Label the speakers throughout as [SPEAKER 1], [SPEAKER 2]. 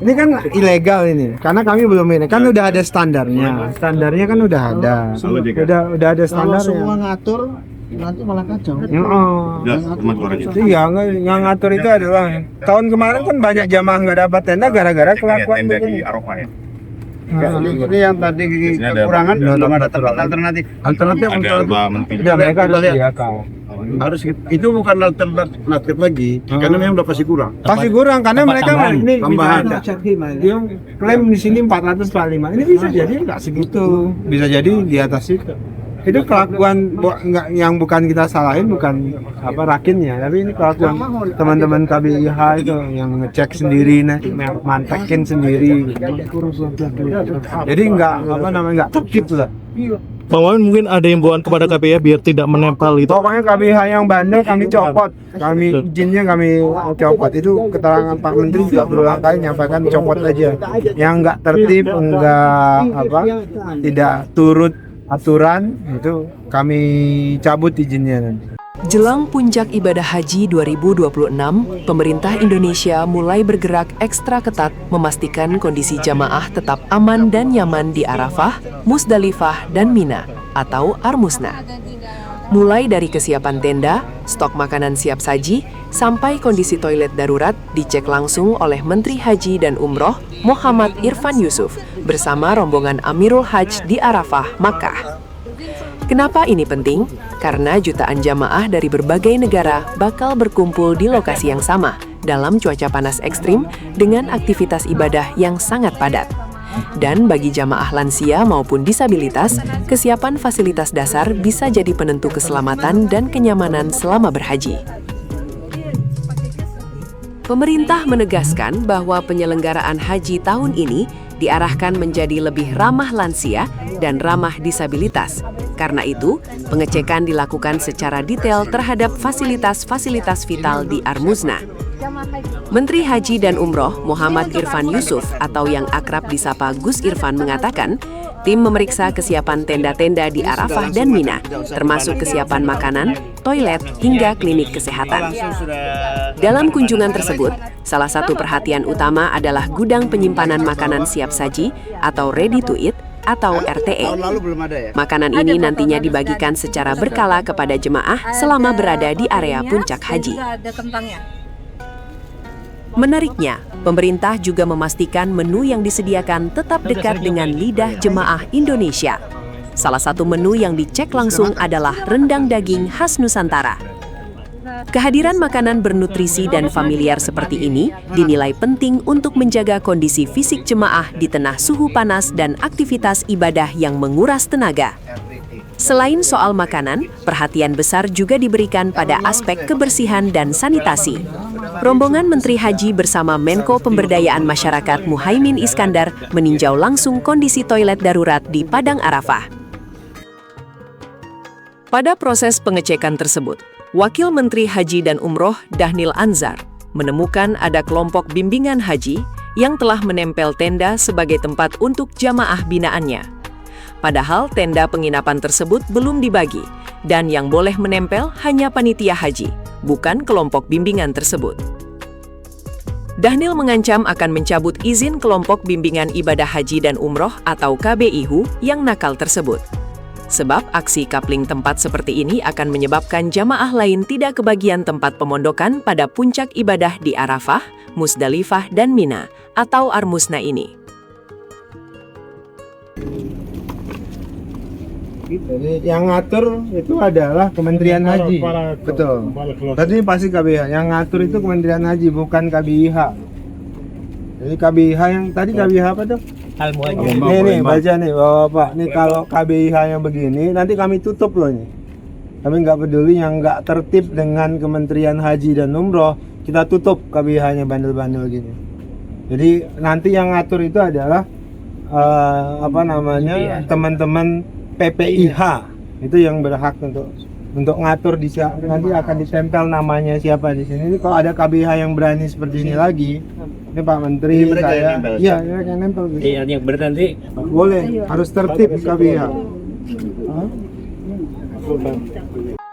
[SPEAKER 1] Ini kan ilegal ini, karena kami belum ini. Kan udah ada standarnya. Standarnya kan udah ada. Udah ada standarnya.
[SPEAKER 2] Kalau semua ngatur nanti malah kacau.
[SPEAKER 1] Iya, yang ngatur itu adalah tahun kemarin kan banyak jamaah nggak dapat tenda gara-gara kelakuan begini.
[SPEAKER 2] Ini yang tadi kekurangan belum ada tempat alternatif.
[SPEAKER 1] Alternatif udah mereka harus disediakan.
[SPEAKER 2] Harus itu bukan alternatif lagi, karena memang udah pasti kurang.
[SPEAKER 1] Pasti kurang karena mereka ini
[SPEAKER 2] tambahan.
[SPEAKER 1] Dia klaim di sini 445. Ini bisa jadi nggak segitu, bisa jadi di atas itu. Itu kelakuan nggak yang bukan kita salahin, bukan apa rakinnya, tapi ini kelakuan teman-teman KBIH itu yang ngecek sendiri, mantekin sendiri. Jadi nggak apa namanya nggak tertib lah.
[SPEAKER 3] Bang Wawan mungkin ada himbauan kepada KPIH biar tidak menempel itu.
[SPEAKER 1] Pokoknya KBIH yang bandel kami copot, izinnya kami copot. Itu keterangan Pak Menteri juga berulang kali nyampaikan copot aja. Yang nggak tertib, tidak turut aturan itu kami cabut izinnya nanti.
[SPEAKER 4] Jelang puncak ibadah haji 2026, pemerintah Indonesia mulai bergerak ekstra ketat memastikan kondisi jamaah tetap aman dan nyaman di Arafah, Musdalifah, dan Mina atau Armusna. Mulai dari kesiapan tenda, stok makanan siap saji, sampai kondisi toilet darurat dicek langsung oleh Menteri Haji dan Umroh Muhammad Irfan Yusuf bersama rombongan Amirul Hajj di Arafah, Makkah. Kenapa ini penting? Karena jutaan jamaah dari berbagai negara bakal berkumpul di lokasi yang sama dalam cuaca panas ekstrim dengan aktivitas ibadah yang sangat padat. Dan bagi jamaah lansia maupun disabilitas, kesiapan fasilitas dasar bisa jadi penentu keselamatan dan kenyamanan selama berhaji. Pemerintah menegaskan bahwa penyelenggaraan haji tahun ini diarahkan menjadi lebih ramah lansia dan ramah disabilitas. Karena itu, pengecekan dilakukan secara detail terhadap fasilitas-fasilitas vital di Armusna. Menteri Haji dan Umroh Muhammad Irfan Yusuf atau yang akrab disapa Gus Irfan mengatakan, tim memeriksa kesiapan tenda-tenda di Arafah dan Mina, termasuk kesiapan makanan, toilet, hingga klinik kesehatan. Dalam kunjungan tersebut, salah satu perhatian utama adalah gudang penyimpanan makanan siap saji atau ready to eat atau RTE. Makanan ini nantinya dibagikan secara berkala kepada jemaah selama berada di area puncak haji. Menariknya, pemerintah juga memastikan menu yang disediakan tetap dekat dengan lidah jemaah Indonesia. Salah satu menu yang dicek langsung adalah rendang daging khas Nusantara. Kehadiran makanan bernutrisi dan familiar seperti ini dinilai penting untuk menjaga kondisi fisik jemaah di tengah suhu panas dan aktivitas ibadah yang menguras tenaga. Selain soal makanan, perhatian besar juga diberikan pada aspek kebersihan dan sanitasi. Rombongan Menteri Haji bersama Menko Pemberdayaan Masyarakat Muhaimin Iskandar meninjau langsung kondisi toilet darurat di Padang Arafah. Pada proses pengecekan tersebut, Wakil Menteri Haji dan Umroh Dahnil Anzar menemukan ada kelompok bimbingan haji yang telah menempel tenda sebagai tempat untuk jamaah binaannya. Padahal tenda penginapan tersebut belum dibagi dan yang boleh menempel hanya panitia haji, bukan kelompok bimbingan tersebut. Dahnil mengancam akan mencabut izin kelompok bimbingan ibadah haji dan umroh atau KBIHU yang nakal tersebut. Sebab aksi kapling tempat seperti ini akan menyebabkan jamaah lain tidak kebagian tempat pemondokan pada puncak ibadah di Arafah, Musdalifah, dan Mina atau Armusna ini.
[SPEAKER 1] Jadi yang ngatur itu adalah Kementerian Haji. Betul. Tadi pasti KBIH. Yang ngatur itu Kementerian Haji, bukan KBIH. Jadi KBIH yang tadi KBIH apa tuh? Nih baca nih Bapak. Nih kalau KBIH yang begini nanti kami tutup loh nih. Kami nggak peduli yang nggak tertib dengan Kementerian Haji dan Umroh, kita tutup KBIH-nya bandel-bandel gini. Jadi nanti yang ngatur itu adalah teman-teman PPIH itu yang berhak untuk ngatur nanti akan ditempel namanya siapa di sini. Ini kalau ada KBIH yang berani seperti ini lagi, ini Pak Menteri, saya, iya, yang nempel.
[SPEAKER 5] Iya, yang berarti
[SPEAKER 1] boleh, harus tertib KBIH.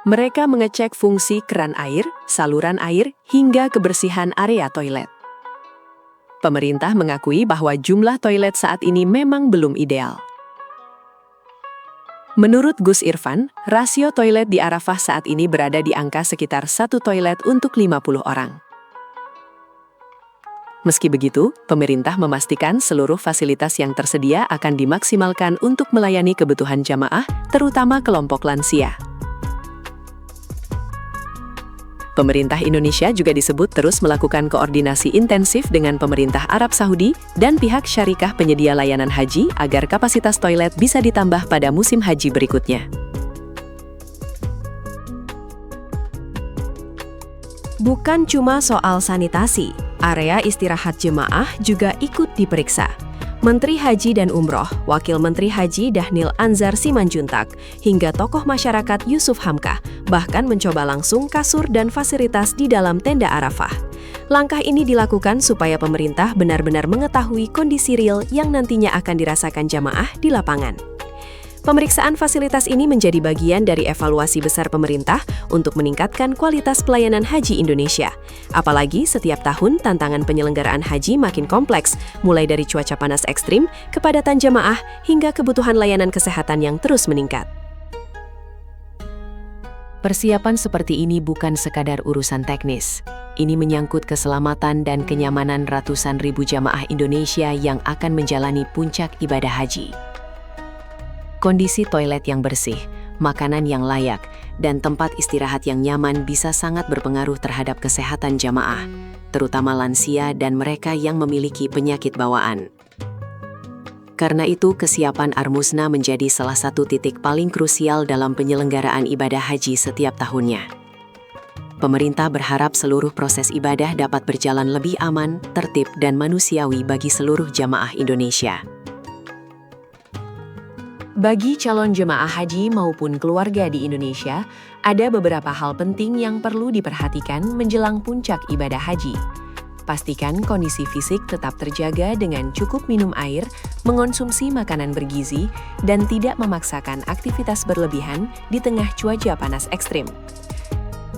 [SPEAKER 4] Mereka mengecek fungsi keran air, saluran air, hingga kebersihan area toilet. Pemerintah mengakui bahwa jumlah toilet saat ini memang belum ideal. Menurut Gus Irfan, rasio toilet di Arafah saat ini berada di angka sekitar 1 toilet untuk 50 orang. Meski begitu, pemerintah memastikan seluruh fasilitas yang tersedia akan dimaksimalkan untuk melayani kebutuhan jamaah, terutama kelompok lansia. Pemerintah Indonesia juga disebut terus melakukan koordinasi intensif dengan pemerintah Arab Saudi dan pihak syarikah penyedia layanan haji agar kapasitas toilet bisa ditambah pada musim haji berikutnya. Bukan cuma soal sanitasi, area istirahat jemaah juga ikut diperiksa. Menteri Haji dan Umroh, Wakil Menteri Haji Dhanil Anzar Simanjuntak, hingga tokoh masyarakat Yusuf Hamka bahkan mencoba langsung kasur dan fasilitas di dalam tenda Arafah. Langkah ini dilakukan supaya pemerintah benar-benar mengetahui kondisi real yang nantinya akan dirasakan jamaah di lapangan. Pemeriksaan fasilitas ini menjadi bagian dari evaluasi besar pemerintah untuk meningkatkan kualitas pelayanan haji Indonesia. Apalagi setiap tahun tantangan penyelenggaraan haji makin kompleks, mulai dari cuaca panas ekstrim, kepadatan jamaah, hingga kebutuhan layanan kesehatan yang terus meningkat. Persiapan seperti ini bukan sekadar urusan teknis. Ini menyangkut keselamatan dan kenyamanan ratusan ribu jamaah Indonesia yang akan menjalani puncak ibadah haji. Kondisi toilet yang bersih, makanan yang layak, dan tempat istirahat yang nyaman bisa sangat berpengaruh terhadap kesehatan jamaah, terutama lansia dan mereka yang memiliki penyakit bawaan. Karena itu, kesiapan Armusna menjadi salah satu titik paling krusial dalam penyelenggaraan ibadah haji setiap tahunnya. Pemerintah berharap seluruh proses ibadah dapat berjalan lebih aman, tertib, dan manusiawi bagi seluruh jamaah Indonesia. Bagi calon jemaah haji maupun keluarga di Indonesia, ada beberapa hal penting yang perlu diperhatikan menjelang puncak ibadah haji. Pastikan kondisi fisik tetap terjaga dengan cukup minum air, mengonsumsi makanan bergizi, dan tidak memaksakan aktivitas berlebihan di tengah cuaca panas ekstrim.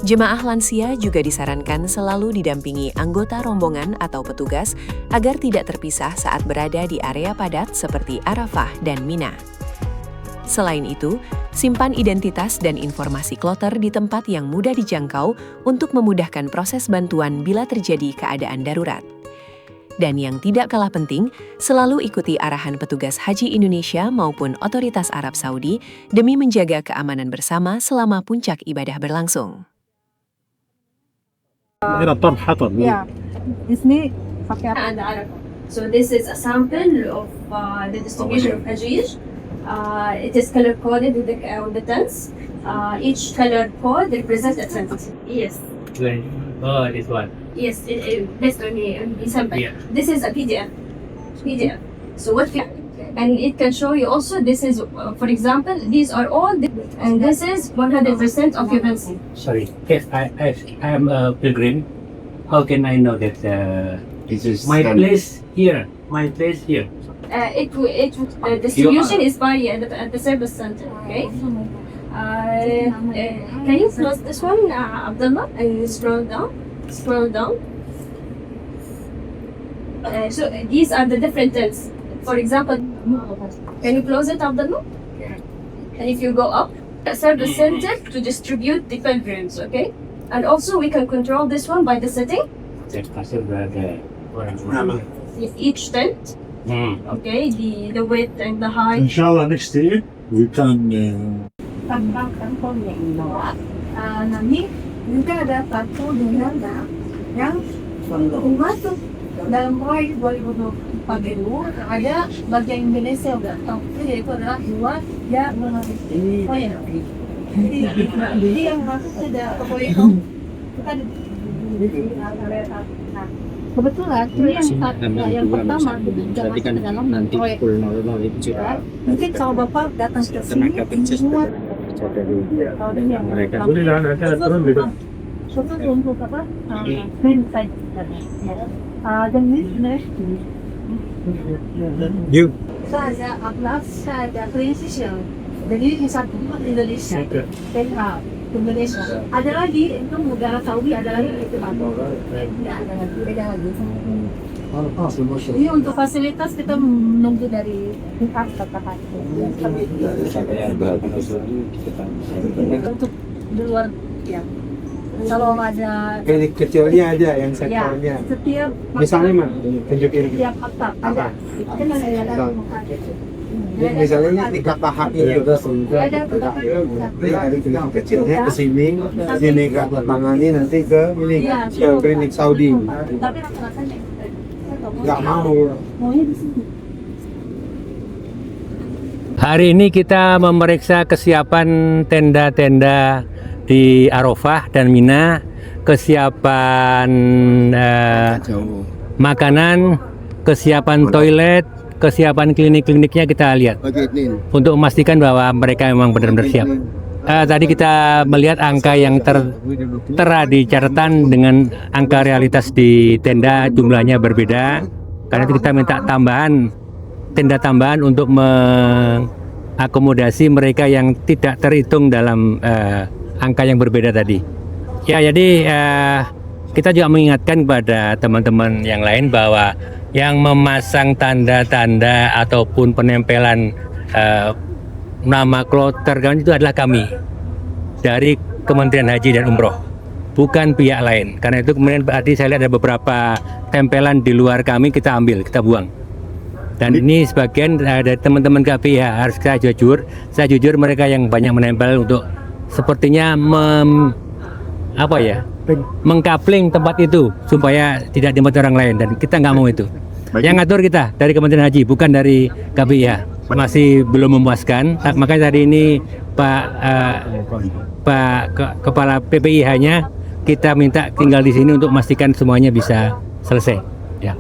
[SPEAKER 4] Jemaah lansia juga disarankan selalu didampingi anggota rombongan atau petugas agar tidak terpisah saat berada di area padat seperti Arafah dan Mina. Selain itu, simpan identitas dan informasi kloter di tempat yang mudah dijangkau untuk memudahkan proses bantuan bila terjadi keadaan darurat. Dan yang tidak kalah penting, selalu ikuti arahan petugas haji Indonesia maupun otoritas Arab Saudi demi menjaga keamanan bersama selama puncak ibadah berlangsung.
[SPEAKER 5] Yeah, اسمي فكرة.
[SPEAKER 6] So this is a sample of the distribution of Hajij. It is color coded with the tents. Each color code represents a tent. Yes.
[SPEAKER 7] Oh, this one.
[SPEAKER 6] Yes, based on the sample.
[SPEAKER 7] Yeah.
[SPEAKER 6] This is a PDF. So and it can show you also. This is, for example, these are all, and this is 100% occupancy.
[SPEAKER 7] Sorry, if I am a pilgrim, how can I know that
[SPEAKER 2] This is
[SPEAKER 7] my
[SPEAKER 2] stand-
[SPEAKER 7] place here? My place here.
[SPEAKER 6] The distribution is by at the service center. Okay. Can you close this one, Abdullah, and scroll down? Scroll down. So these are the different tents. For example, can you close it, Abdullah? And if you go up, service center to distribute the pilgrims. Okay. And also we can control this one by the setting. Each tent. Okay, the width and the height.
[SPEAKER 8] Inshallah, next year we can.
[SPEAKER 5] Nanti juga ada satu dengan yang untuk masuk dalam proyek 2024 itu ada bagian Indonesia udah tahu yaitu adalah dua ya proyek. Jadi yang masuk sudah ke proyek itu kan kebetulan ini yang pertama berarti kan nanti full normal itu mungkin kalau bapak datang ke sini semua
[SPEAKER 8] Mereka boleh lah nanti ada turun gitu.
[SPEAKER 5] Soalnya untuk apa? Main side. Dan ini sebenarnya saya ada saya transition dari satu Indonesia ke Indonesia. Ada lagi itu negara Saudi, ada lagi itu tidak ada lagi beda lagi. Ini untuk fasilitas kita menunggu dari pihak terkait. Untuk di luar ya. Kalau ada
[SPEAKER 1] Klinik kecilnya aja yang
[SPEAKER 5] ya
[SPEAKER 1] sektornya.
[SPEAKER 5] setiap
[SPEAKER 1] Misalnya mah tunjukin.
[SPEAKER 5] setiap atap ada. Kan ada
[SPEAKER 1] Misalnya di KKH itu
[SPEAKER 5] ada
[SPEAKER 1] dari klinik kecilnya ke sini, sini ke tangani nanti ke ini ke klinik Saudi.
[SPEAKER 5] tapi rata-ratanya
[SPEAKER 1] Nggak mau.
[SPEAKER 5] maunya di sini.
[SPEAKER 7] Hari ini kita memeriksa kesiapan tenda-tenda di Arafah dan Mina, kesiapan makanan, kesiapan toilet, kesiapan klinik-kliniknya kita lihat untuk memastikan bahwa mereka memang benar-benar siap. Tadi kita melihat angka yang tertera di catatan dengan angka realitas di tenda jumlahnya berbeda. Karena itu kita minta tenda tambahan untuk mengakomodasi mereka yang tidak terhitung dalam angka yang berbeda tadi. Ya, jadi kita juga mengingatkan kepada teman-teman yang lain bahwa yang memasang tanda-tanda ataupun penempelan nama kloter itu adalah kami dari Kementerian Haji dan Umroh, bukan pihak lain. Karena itu kemudian berarti saya lihat ada beberapa tempelan di luar kami, kita ambil, kita buang. Dan ini sebagian dari teman-teman KPIH, harus saya jujur mereka yang banyak menempel untuk sepertinya mengkapling tempat itu supaya tidak dimati orang lain, dan kita nggak mau itu. Yang ngatur kita dari Kementerian Haji, bukan dari KPIH. Masih belum memuaskan, makanya tadi ini Kepala PPIH-nya kita minta tinggal di sini untuk memastikan semuanya bisa selesai. Ya.